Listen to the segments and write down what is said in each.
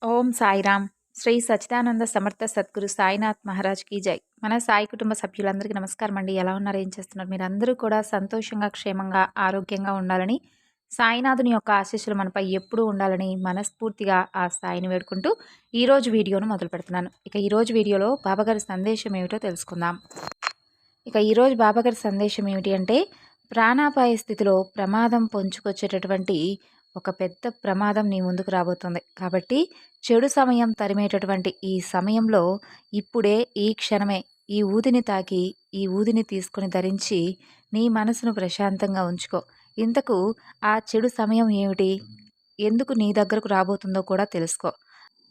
ఓం సాయిరామ్. శ్రీ సచ్చిదానంద సమర్థ సద్గురు సాయినాథ్ మహారాజ్‌కి జై. మన సాయి కుటుంబ సభ్యులందరికీ నమస్కారం అండి. ఎలా ఉన్నారు? ఏం చేస్తున్నారు? మీరందరూ కూడా సంతోషంగా, క్షేమంగా, ఆరోగ్యంగా ఉండాలని, సాయినాథుని యొక్క ఆశీస్సులు మనపై ఎప్పుడూ ఉండాలని మనస్ఫూర్తిగా ఆ సాయిని వేడుకుంటూ ఈరోజు వీడియోను మొదలుపెడుతున్నాను. ఇక ఈరోజు వీడియోలో బాబాగారి సందేశం ఏమిటో తెలుసుకుందాం. ఇక ఈరోజు బాబాగారి సందేశం ఏమిటి అంటే, ప్రాణాపాయ స్థితిలో ప్రమాదం పొంచుకొచ్చేటటువంటి ఒక పెద్ద ప్రమాదం నీ ముందుకు రాబోతుంది. కాబట్టి చెడు సమయం తరిమేటటువంటి ఈ సమయంలో ఇప్పుడే ఈ క్షణమే ఈ ఊదిని తాకి, ఈ ఊదిని తీసుకొని ధరించి నీ మనసును ప్రశాంతంగా ఉంచుకో. ఇంతకు ఆ చెడు సమయం ఏమిటి? ఎందుకు నీ దగ్గరకు రాబోతుందో కూడా తెలుసుకో.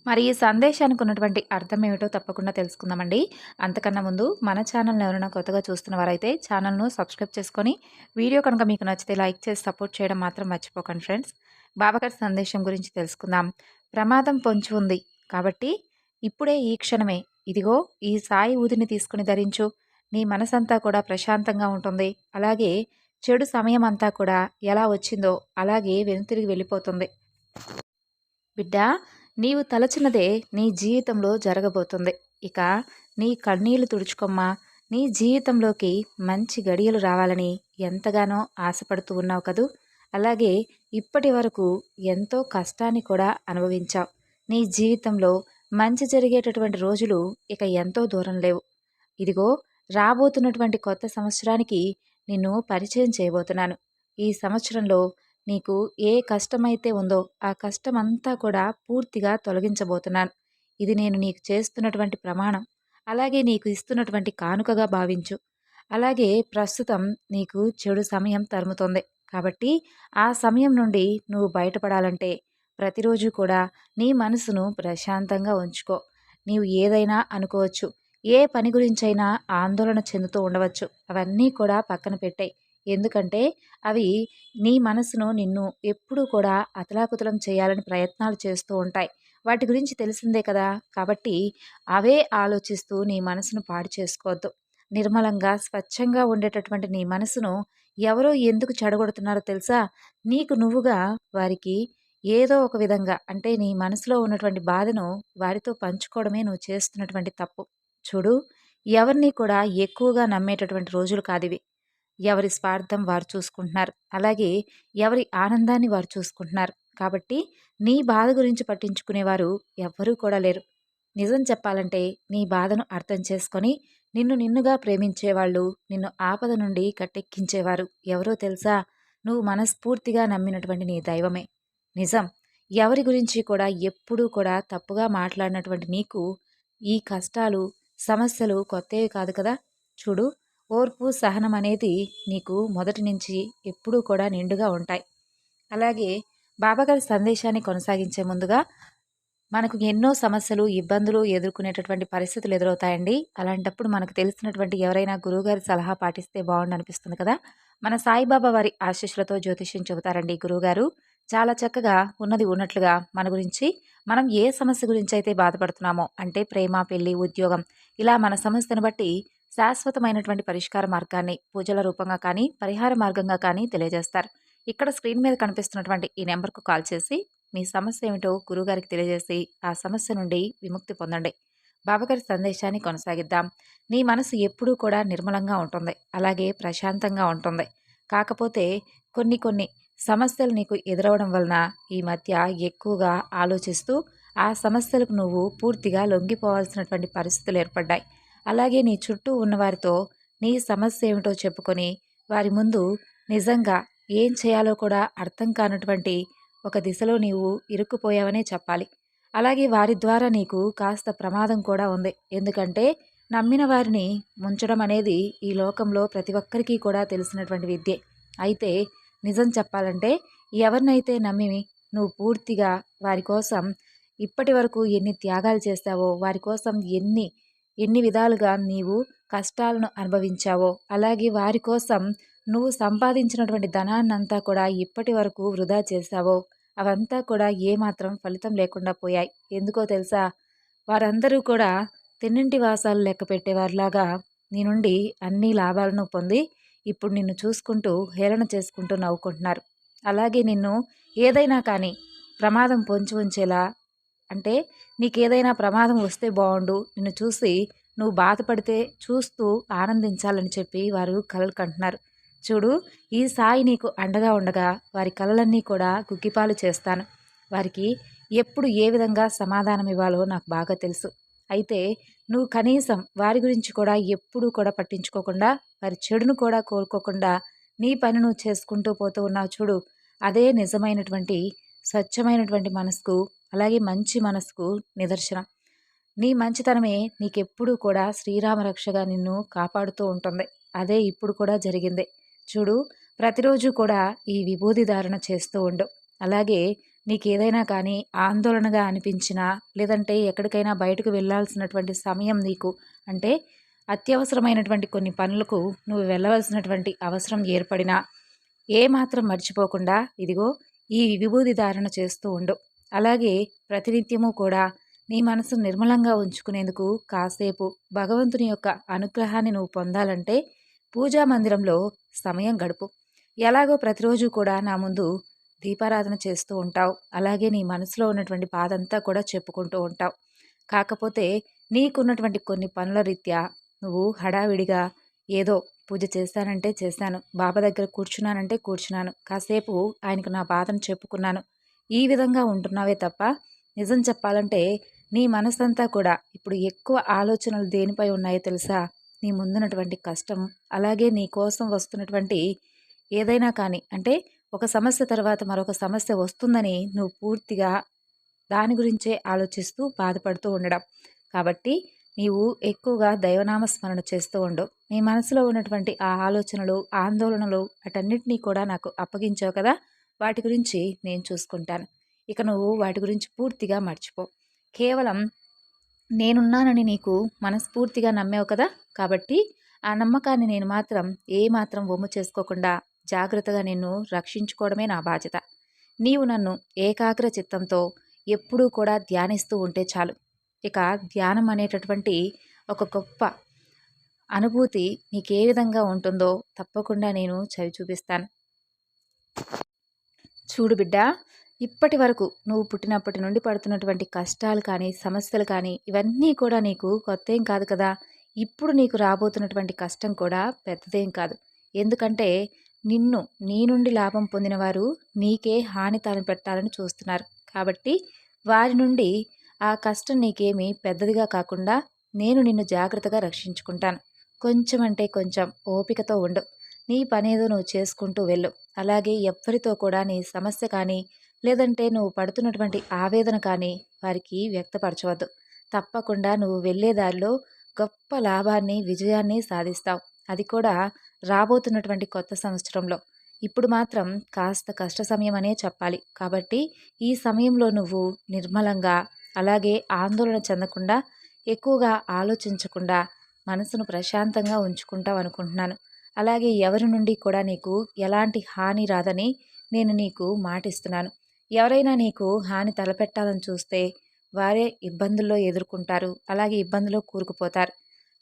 మరి ఈ సందేశానికి ఉన్నటువంటి అర్థం ఏమిటో తప్పకుండా తెలుసుకుందామండి. అంతకన్నా ముందు మన ఛానల్‌ని ఎవరైనా కొత్తగా చూస్తున్న వారైతే ఛానల్‌ను సబ్స్క్రైబ్ చేసుకొని, వీడియో కనుక మీకు నచ్చితే లైక్ చేసి సపోర్ట్ చేయడం మాత్రం మర్చిపోకండి ఫ్రెండ్స్. బాబాగారి సందేశం గురించి తెలుసుకుందాం. ప్రమాదం పొంచి ఉంది. కాబట్టి ఇప్పుడే ఈ క్షణమే ఇదిగో ఈ సాయి ఊదిని తీసుకొని ధరించు. నీ మనసంతా కూడా ప్రశాంతంగా ఉంటుంది. అలాగే చెడు సమయం అంతా కూడా ఎలా వచ్చిందో అలాగే వెనుతిరిగి వెళ్ళిపోతుంది. బిడ్డా, నీవు తలచినదే నీ జీవితంలో జరగబోతుంది. ఇక నీ కన్నీళ్లు తుడుచుకోమ్మా. నీ జీవితంలోకి మంచి గడియలు రావాలని ఎంతగానో ఆశపడుతూ ఉన్నావు కదూ. అలాగే ఇప్పటి వరకు ఎంతో కష్టాన్ని కూడా అనుభవించావు. నీ జీవితంలో మంచి జరిగేటటువంటి రోజులు ఇక ఎంతో దూరం లేవు. ఇదిగో రాబోతున్నటువంటి కొత్త సంవత్సరానికి నిన్ను పరిచయం చేయబోతున్నాను. ఈ సంవత్సరంలో నీకు ఏ కష్టమైతే ఉందో ఆ కష్టమంతా కూడా పూర్తిగా తొలగించబోతున్నాను. ఇది నేను నీకు చేస్తున్నటువంటి ప్రమాణం. అలాగే నీకు ఇస్తున్నటువంటి కానుకగా భావించు. అలాగే ప్రస్తుతం నీకు చెడు సమయం తరుముతోంది. కాబట్టి ఆ సమయం నుండి నువ్వు బయటపడాలంటే ప్రతిరోజు కూడా నీ మనసును ప్రశాంతంగా ఉంచుకో. నీవు ఏదైనా అనుకోవచ్చు. ఏ పని గురించైనా ఆందోళన చెందుతూ ఉండవచ్చు. అవన్నీ కూడా పక్కన పెట్టేయి. ఎందుకంటే అవి నీ మనసును నిన్ను ఎప్పుడూ కూడా అతలాకుతలం చేయాలని ప్రయత్నాలు చేస్తూ ఉంటాయి. వాటి గురించి తెలిసిందే కదా! కాబట్టి అవే ఆలోచిస్తూ నీ మనసును పాడు చేసుకోవద్దు. నిర్మలంగా, స్వచ్ఛంగా ఉండేటటువంటి నీ మనసును ఎవరో ఎందుకు చెడగొడుతున్నారో తెలుసా? నీకు నువ్వుగా వారికి ఏదో ఒక విధంగా అంటే నీ మనసులో ఉన్నటువంటి బాధను వారితో పంచుకోవడమే నువ్వు చేస్తున్నటువంటి తప్పు. చూడు, ఎవరిని కూడా ఎక్కువగా నమ్మేటటువంటి రోజులు కాదివి. ఎవరి స్వార్థం వారు చూసుకుంటున్నారు. అలాగే ఎవరి ఆనందాన్ని వారు చూసుకుంటున్నారు. కాబట్టి నీ బాధ గురించి పట్టించుకునేవారు ఎవ్వరూ కూడా లేరు. నిజం చెప్పాలంటే నీ బాధను అర్థం చేసుకొని నిన్ను నిన్నుగా ప్రేమించేవాళ్ళు, నిన్ను ఆపద నుండి కట్టెక్కించేవారు ఎవరో తెలుసా? నువ్వు మనస్ఫూర్తిగా నమ్మినటువంటి నీ దైవమే. నిజం. ఎవరి గురించి కూడా ఎప్పుడూ కూడా తప్పుగా మాట్లాడినటువంటి నీకు ఈ కష్టాలు, సమస్యలు కొత్తవి కాదు కదా! చూడు, ఓర్పు, సహనం అనేది నీకు మొదటి నుంచి ఎప్పుడూ కూడా నిండుగా ఉంటాయి. అలాగే బాబాగారి సందేశాన్ని కొనసాగించే ముందుగా మనకు ఎన్నో సమస్యలు, ఇబ్బందులు ఎదుర్కొనేటటువంటి పరిస్థితులు ఎదురవుతాయండి. అలాంటప్పుడు మనకు తెలిసినటువంటి ఎవరైనా గురువుగారి సలహా పాటిస్తే బావుండనిపిస్తుంది కదా! మన సాయిబాబా వారి ఆశీస్సులతో జ్యోతిష్యం చెబుతారండి గురువుగారు. చాలా చక్కగా ఉన్నది ఉన్నట్లుగా మన గురించి, మనం ఏ సమస్య గురించైతే బాధపడుతున్నామో అంటే ప్రేమ, పెళ్లి, ఉద్యోగం ఇలా మన సమస్యను బట్టి శాశ్వతమైనటువంటి పరిష్కార మార్గాన్ని పూజల రూపంగా కానీ, పరిహార మార్గంగా కానీ తెలియజేస్తారు. ఇక్కడ స్క్రీన్ మీద కనిపిస్తున్నటువంటి ఈ నెంబర్‌కు కాల్ చేసి మీ సమస్య ఏమిటో గురువుగారికి తెలియజేసి ఆ సమస్య నుండి విముక్తి పొందండి. బాబాగారి సందేశాన్ని కొనసాగిద్దాం. నీ మనసు ఎప్పుడూ కూడా నిర్మలంగా ఉంటుంది. అలాగే ప్రశాంతంగా ఉంటుంది. కాకపోతే కొన్ని కొన్ని సమస్యలు నీకు ఎదురవడం వలన ఈ మధ్య ఎక్కువగా ఆలోచిస్తూ ఆ సమస్యలకు నువ్వు పూర్తిగా లొంగిపోవాల్సినటువంటి పరిస్థితులు ఏర్పడ్డాయి. అలాగే నీ చుట్టూ ఉన్నవారితో నీ సమస్య ఏమిటో చెప్పుకొని వారి ముందు నిజంగా ఏం చేయాలో కూడా అర్థం కానటువంటి ఒక దిశలో నీవు ఇరుక్కుపోయావనే చెప్పాలి. అలాగే వారి ద్వారా నీకు కాస్త ప్రమాదం కూడా ఉంది. ఎందుకంటే నమ్మిన వారిని ముంచడం అనేది ఈ లోకంలో ప్రతి ఒక్కరికి కూడా తెలిసినటువంటి విద్యే. అయితే నిజం చెప్పాలంటే ఎవరినైతే నమ్మి నువ్వు పూర్తిగా వారి కోసం ఇప్పటి వరకు ఎన్ని త్యాగాలు చేశావో, వారి కోసం ఎన్ని ఎన్ని విధాలుగా నీవు కష్టాలను అనుభవించావో, అలాగే వారి కోసం నువ్వు సంపాదించినటువంటి ధనాన్నంతా కూడా ఇప్పటి వరకు వృధా చేశావో, అవంతా కూడా ఏమాత్రం ఫలితం లేకుండా పోయాయి. ఎందుకో తెలుసా? వారందరూ కూడా తిన్నింటి వాసాలు లెక్క పెట్టేవారిలాగా నీ నుండి అన్ని లాభాలను పొంది ఇప్పుడు నిన్ను చూసుకుంటూ హేళన చేసుకుంటూ నవ్వుకుంటున్నారు. అలాగే నిన్ను ఏదైనా కానీ ప్రమాదం పొంచి ఉంచేలా అంటే నీకేదైనా ప్రమాదం వస్తే బాగుండు, నిన్ను చూసి నువ్వు బాధపడితే చూస్తూ ఆనందించాలని చెప్పి వారు కలలు కంటున్నారు. చూడు, ఈ సాయి నీకు అండగా ఉండగా వారి కలలన్నీ కూడా కుక్కిపాలు చేస్తాను. వారికి ఎప్పుడు ఏ విధంగా సమాధానం ఇవ్వాలో నాకు బాగా తెలుసు. అయితే నువ్వు కనీసం వారి గురించి కూడా ఎప్పుడూ కూడా పట్టించుకోకుండా, వారి చెడును కూడా కోరుకోకుండా నీ పని నువ్వు చేసుకుంటూ పోతూ ఉన్నావు చూడు. అదే నిజమైనటువంటి స్వచ్ఛమైనటువంటి మనసుకు, అలాగే మంచి మనసుకు నిదర్శనం. నీ మంచితనమే నీకెప్పుడూ కూడా శ్రీరామ రక్షగా నిన్ను కాపాడుతూ ఉంటుంది. అదే ఇప్పుడు కూడా జరిగింది. చూడు, ప్రతిరోజు కూడా ఈ విభూది ధారణ చేస్తూ ఉండు. అలాగే నీకేదైనా కానీ ఆందోళనగా అనిపించినా, లేదంటే ఎక్కడికైనా బయటకు వెళ్ళాల్సినటువంటి సమయం నీకు అంటే అత్యవసరమైనటువంటి కొన్ని పనులకు నువ్వు వెళ్ళవలసినటువంటి అవసరం ఏర్పడినా ఏమాత్రం మర్చిపోకుండా ఇదిగో ఈ విభూది ధారణ చేస్తూ ఉండు. అలాగే ప్రతినిత్యము కూడా నీ మనసు నిర్మలంగా ఉంచుకునేందుకు కాసేపు భగవంతుని యొక్క అనుగ్రహాన్ని నువ్వు పొందాలంటే పూజా మందిరంలో సమయం గడుపు. ఎలాగో ప్రతిరోజు కూడా నా ముందు దీపారాధన చేస్తూ ఉంటావు. అలాగే నీ మనసులో ఉన్నటువంటి బాధంతా కూడా చెప్పుకుంటూ ఉంటావు. కాకపోతే నీకున్నటువంటి కొన్ని పనుల రీత్యా నువ్వు హడావిడిగా ఏదో పూజ చేశానంటే చేశాను, బాబా దగ్గర కూర్చున్నానంటే కూర్చున్నాను, కాసేపు ఆయనకు నా బాధను చెప్పుకున్నాను, ఈ విధంగా ఉంటున్నావే తప్ప నిజం చెప్పాలంటే నీ మనసంతా కూడా ఇప్పుడు ఎక్కువ ఆలోచనలు దేనిపై ఉన్నాయో తెలుసా? నీ ముందున్నటువంటి కష్టం, అలాగే నీ కోసం వస్తున్నటువంటి ఏదైనా కానీ అంటే ఒక సమస్య తర్వాత మరొక సమస్య వస్తుందని నువ్వు పూర్తిగా దాని గురించే ఆలోచిస్తూ బాధపడుతూ ఉండడం. కాబట్టి నీవు ఎక్కువగా దైవనామ స్మరణ చేస్తూ ఉండు. నీ మనసులో ఉన్నటువంటి ఆ ఆలోచనలు, ఆందోళనలు అటన్నిటినీ కూడా నాకు అప్పగించావు కదా! వాటి గురించి నేను చూసుకుంటాను. ఇక నువ్వు వాటి గురించి పూర్తిగా మర్చిపో. కేవలం నేనున్నానని నీకు మనస్ఫూర్తిగా నమ్మావు కదా! కాబట్టి ఆ నమ్మకాన్ని నేను మాత్రం ఏమాత్రం వమ్ము చేసుకోకుండా జాగ్రత్తగా నిన్ను రక్షించుకోవడమే నా బాధ్యత. నీవు నన్ను ఏకాగ్ర చిత్తంతో ఎప్పుడూ కూడా ధ్యానిస్తూ ఉంటే చాలు. ఇక ధ్యానం అనేటటువంటి ఒక గొప్ప అనుభూతి నీకే విధంగా ఉంటుందో తప్పకుండా నేను చవి చూపిస్తాను. చూడు బిడ్డ, ఇప్పటి వరకు నువ్వు పుట్టినప్పటి నుండి పడుతున్నటువంటి కష్టాలు కానీ, సమస్యలు కానీ ఇవన్నీ కూడా నీకు కొత్తేం కాదు కదా! ఇప్పుడు నీకు రాబోతున్నటువంటి కష్టం కూడా పెద్దదేం కాదు. ఎందుకంటే నీ నుండి లాభం పొందిన వారు నీకే హాని తలపెట్టాలని చూస్తున్నారు. కాబట్టి వారి నుండి ఆ కష్టం నీకేమీ పెద్దదిగా కాకుండా నేను నిన్ను జాగ్రత్తగా రక్షించుకుంటాను. కొంచెం అంటే కొంచెం ఓపికతో ఉండు. నీ పనేదో నువ్వు చేసుకుంటూ వెళ్ళు. అలాగే ఎవ్వరితో కూడా నీ సమస్య కానీ, లేదంటే నువ్వు పడుతున్నటువంటి ఆవేదన కానీ వారికి వ్యక్తపరచవద్దు. తప్పకుండా నువ్వు వెళ్ళే దారిలో గొప్ప లాభాన్ని, విజయాన్ని సాధిస్తావు. అది కూడా రాబోతున్నటువంటి కొత్త సంవత్సరంలో. ఇప్పుడు మాత్రం కాస్త కష్ట సమయం అనే చెప్పాలి. కాబట్టి ఈ సమయంలో నువ్వు నిర్మలంగా, అలాగే ఆందోళన చెందకుండా, ఎక్కువగా ఆలోచించకుండా మనసును ప్రశాంతంగా ఉంచుకుంటావు అనుకుంటున్నాను. అలాగే ఎవరి నుండి కూడా నీకు ఎలాంటి హాని రాదని నేను నీకు మాటిస్తున్నాను. ఎవరైనా నీకు హాని తలపెట్టాలని చూస్తే వారే ఇబ్బందుల్లో ఎదుర్కొంటారు. అలాగే ఇబ్బందులో కూరుకుపోతారు.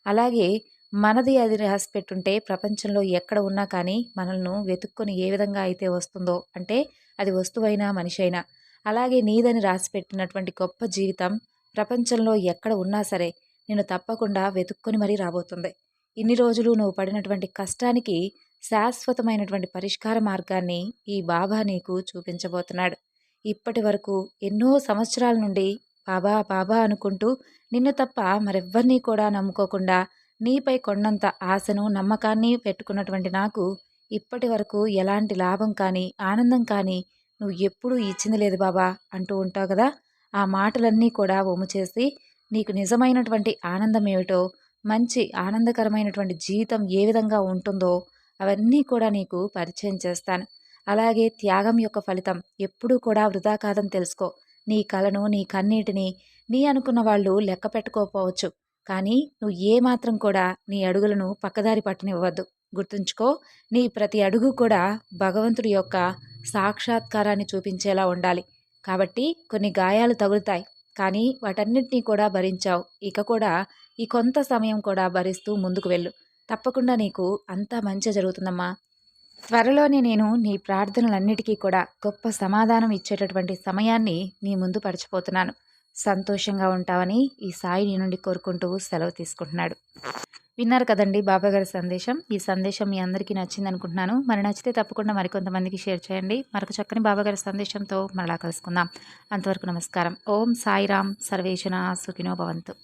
అలాగే మనది అది రాసిపెట్టుంటే ప్రపంచంలో ఎక్కడ ఉన్నా కానీ మనల్ని వెతుక్కొని ఏ విధంగా అయితే వస్తుందో, అంటే అది వస్తువైనా మనిషి అయినా, అలాగే నీదని రాసిపెట్టినటువంటి గొప్ప జీవితం ప్రపంచంలో ఎక్కడ ఉన్నా సరే నేను తప్పకుండా వెతుక్కొని మరీ రాబోతుంది. ఇన్ని రోజులు నువ్వు పడినటువంటి కష్టానికి శాశ్వతమైనటువంటి పరిష్కార మార్గాన్ని ఈ బాబా నీకు చూపించబోతున్నాడు. ఇప్పటి వరకు ఎన్నో సంవత్సరాల నుండి బాబా బాబా అనుకుంటూ నిన్ను తప్ప మరెవ్వరినీ కూడా నమ్ముకోకుండా నీపై కొండంత ఆశను, నమ్మకాన్ని పెట్టుకున్నటువంటి నాకు ఇప్పటి వరకు ఎలాంటి లాభం కానీ, ఆనందం కానీ నువ్వు ఎప్పుడూ ఇచ్చింది లేదు బాబా అంటూ ఉంటావు కదా! ఆ మాటలన్నీ కూడా వమ్ము చేసి నీకు నిజమైనటువంటి ఆనందం ఏమిటో, మంచి ఆనందకరమైనటువంటి జీవితం ఏ విధంగా ఉంటుందో అవన్నీ కూడా నీకు పరిచయం చేస్తాను. అలాగే త్యాగం యొక్క ఫలితం ఎప్పుడూ కూడా వృధా కాదని తెలుసుకో. నీ కలను, నీ కన్నీటిని నీ అనుకున్న వాళ్ళు లెక్క పెట్టుకోకపోవచ్చు. కానీ నువ్వు ఏమాత్రం కూడా నీ అడుగులను పక్కదారి పట్టనివ్వద్దు. గుర్తుంచుకో, నీ ప్రతి అడుగు కూడా భగవంతుడి యొక్క సాక్షాత్కారాన్ని చూపించేలా ఉండాలి. కాబట్టి కొన్ని గాయాలు తగులుతాయి, కానీ వాటన్నిటినీ కూడా భరించావు. ఇక కూడా ఈ కొంత సమయం కూడా భరిస్తూ ముందుకు వెళ్ళు. తప్పకుండా నీకు అంతా మంచి జరుగుతుందమ్మా. త్వరలోనే నేను నీ ప్రార్థనలన్నిటికీ కూడా గొప్ప సమాధానం ఇచ్చేటటువంటి సమయాన్ని నీ ముందు పరచిపోతున్నాను. సంతోషంగా ఉంటావని ఈ సాయి నీ నుండి కోరుకుంటూ సెలవు తీసుకుంటున్నాడు. విన్నారు కదండి బాబాగారి సందేశం. ఈ సందేశం మీ అందరికీ నచ్చింది అనుకుంటున్నాను. మరి నచ్చితే తప్పకుండా మరికొంతమందికి షేర్ చేయండి. మరొక చక్కని బాబాగారి సందేశంతో మరలా కలుసుకుందాం. అంతవరకు నమస్కారం. ఓం సాయిరామ్. సర్వేజన సుఖినో భవంతు.